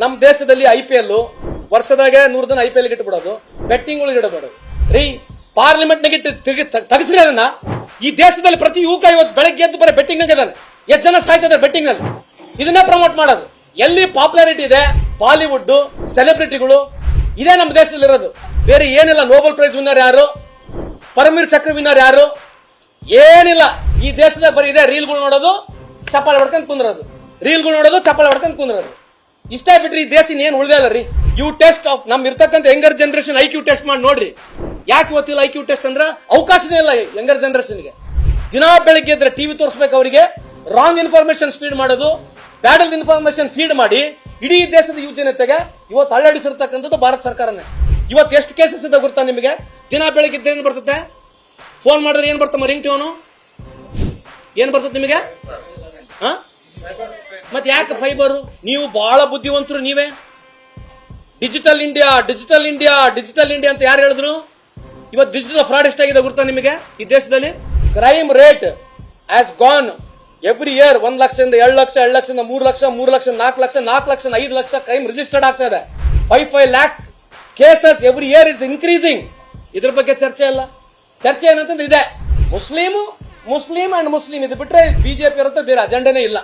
ನಮ್ಮ ದೇಶದಲ್ಲಿ IPL ವರ್ಷದಾಗೆ 100 ದಿನ IPL ಇಟ್ಬಿಡೋದು, ಬೆಟ್ಟಿಂಗ್ ಒಳಗೆ ಇಡಬೇಡೋದು ರೀ. ಪಾರ್ಲಿಮೆಂಟ್ ನಾಗ ತಗಸ್ರಿ ಅದನ್ನ. ಈ ದೇಶದಲ್ಲಿ ಪ್ರತಿ ಯುವಕ ಇವತ್ತು ಬೆಳಗ್ಗೆ ಎದ್ದು ಬರೀ ಬೆಟ್ಟಿಂಗ್ ನಾಗ ಇದಾನೆ. ಎಷ್ಟು ಜನ ಸಾಯ್ತಿದ್ದಾರೆ ಬೆಟ್ಟಿಂಗ್ ನಲ್ಲಿ. ಇದನ್ನ ಪ್ರಮೋಟ್ ಮಾಡೋದು. ಎಲ್ಲಿ ಪಾಪ್ಯುಲಾರಿಟಿ ಇದೆ, ಬಾಲಿವುಡ್ ಸೆಲೆಬ್ರಿಟಿಗಳು ಇದೇ ನಮ್ಮ ದೇಶದಲ್ಲಿ ಇರೋದು, ಬೇರೆ ಏನಿಲ್ಲ. ನೋಬೆಲ್ ಪ್ರೈಸ್ ವಿನ್ನರ್ ಯಾರು, ಪರಮವೀರ್ ಚಕ್ರ ವಿನ್ನರ್ ಯಾರು, ಏನಿಲ್ಲ. ಈ ದೇಶದಾಗ ಬರೀ ಇದೆ ರೀಲ್ಗಳು ನೋಡೋದು, ಚಪ್ಪಾಳೆ ಹೊಡ್ಕೊಂಡ್ ಕುಂದ್ರೋದು, ರೀಲ್ಗಳು ನೋಡೋದು, ಚಪ್ಪಾಳೆ ಹೊಡ್ಕೊಂಡ್ ಕುಂದ್ರೋದು. ಇಷ್ಟೇ ಬಿಟ್ರಿ ಈ ದೇಶ ಏನ್ ಉಳಿದೇ ಇಲ್ಲ ರೀ. ಯು ಟೆಸ್ಟ್ ಆಫ್ ನಮ್ ಇರ್ತಕ್ಕಂಥ ಯಂಗರ್ ಜನರೇಷನ್ IQ ಟೆಸ್ಟ್ ಮಾಡಿ ನೋಡ್ರಿ. ಯಾಕೆ ಗೊತ್ತಿಲ್ಲ IQ ಟೆಸ್ಟ್ ಅಂದ್ರೆ ಅವಕಾಶನೇ ಇಲ್ಲ ಯಂಗರ್ ಜನರೇಷನ್ಗೆ. ದಿನಾ ಬೆಳಿಗ್ಗೆ ಇದ್ರೆ ಟಿವಿ ತೋರಿಸ್ಬೇಕು ಅವರಿಗೆ, ರಾಂಗ್ ಇನ್ಫಾರ್ಮೇಶನ್ ಫೀಡ್ ಮಾಡೋದು, ಬ್ಯಾಡಲ್ ಇನ್ಫಾರ್ಮೇಶನ್ ಫೀಡ್ ಮಾಡಿ ಇಡೀ ದೇಶದ ಯುವ ಜನತೆಗೆ ಇವತ್ತು ಅಳ್ಳಾಡಿಸಿರ್ತಕ್ಕಂಥದ್ದು ಭಾರತ ಸರ್ಕಾರನೇ. ಇವತ್ತು ಎಷ್ಟು ಕೇಸಸ್ ಇದೆ ಗೊತ್ತಾ ನಿಮಗೆ? ದಿನ ಬೆಳಿಗ್ಗೆ ಏನ್ ಬರ್ತದೆ, ಫೋನ್ ಮಾಡಿದ್ರೆ ಏನ್ ಬರ್ತಮ್ಮ ರಿಂಗ್ ಟ್ಯೂನು, ಏನ್ ಬರ್ತದೆ ನಿಮಗೆ? ಮತ್ತೆ ಯಾಕೆ ಫೈಬರ್? ನೀವು ಬಹಳ ಬುದ್ಧಿವಂತರು ನೀವೇ. Digital India digital India digital India ಅಂತ ಯಾರು ಹೇಳಿದ್ರು? ಇವತ್ತು ಡಿಜಿಟಲ್ ಫ್ರಾಡ್ ಎಷ್ಟಾಗಿದೆ ಗೊತ್ತಾ ನಿಮಗೆ? ಈ ದೇಶದಲ್ಲಿ crime rate has gone every year 1 ಲಕ್ಷದಿಂದ 2 ಲಕ್ಷ, 2 ಲಕ್ಷದಿಂದ 3 ಲಕ್ಷ, 3 ಲಕ್ಷ 4 ಲಕ್ಷ, 4 ಲಕ್ಷ 5 ಲಕ್ಷ ಕ್ರೈಮ್ ರಿಜಿಸ್ಟರ್ಡ್ ಆಗ್ತಾ ಇದೆ. 5 lakh cases every year it's increasing. ಇದ್ರ ಬಗ್ಗೆ ಚರ್ಚೆ ಇಲ್ಲ. ಚರ್ಚೆ ಏನಂತಂದ್ರೆ ಇದೆ, ಮುಸ್ಲಿಂ ಅಂಡ್ ಮುಸ್ಲಿಂ ಇದು ಬಿಟ್ರೆ ಬಿಜೆಪಿ ಇರುತ್ತೆ, ಬೇರೆ ಅಜೆಂಡನೇ ಇಲ್ಲ.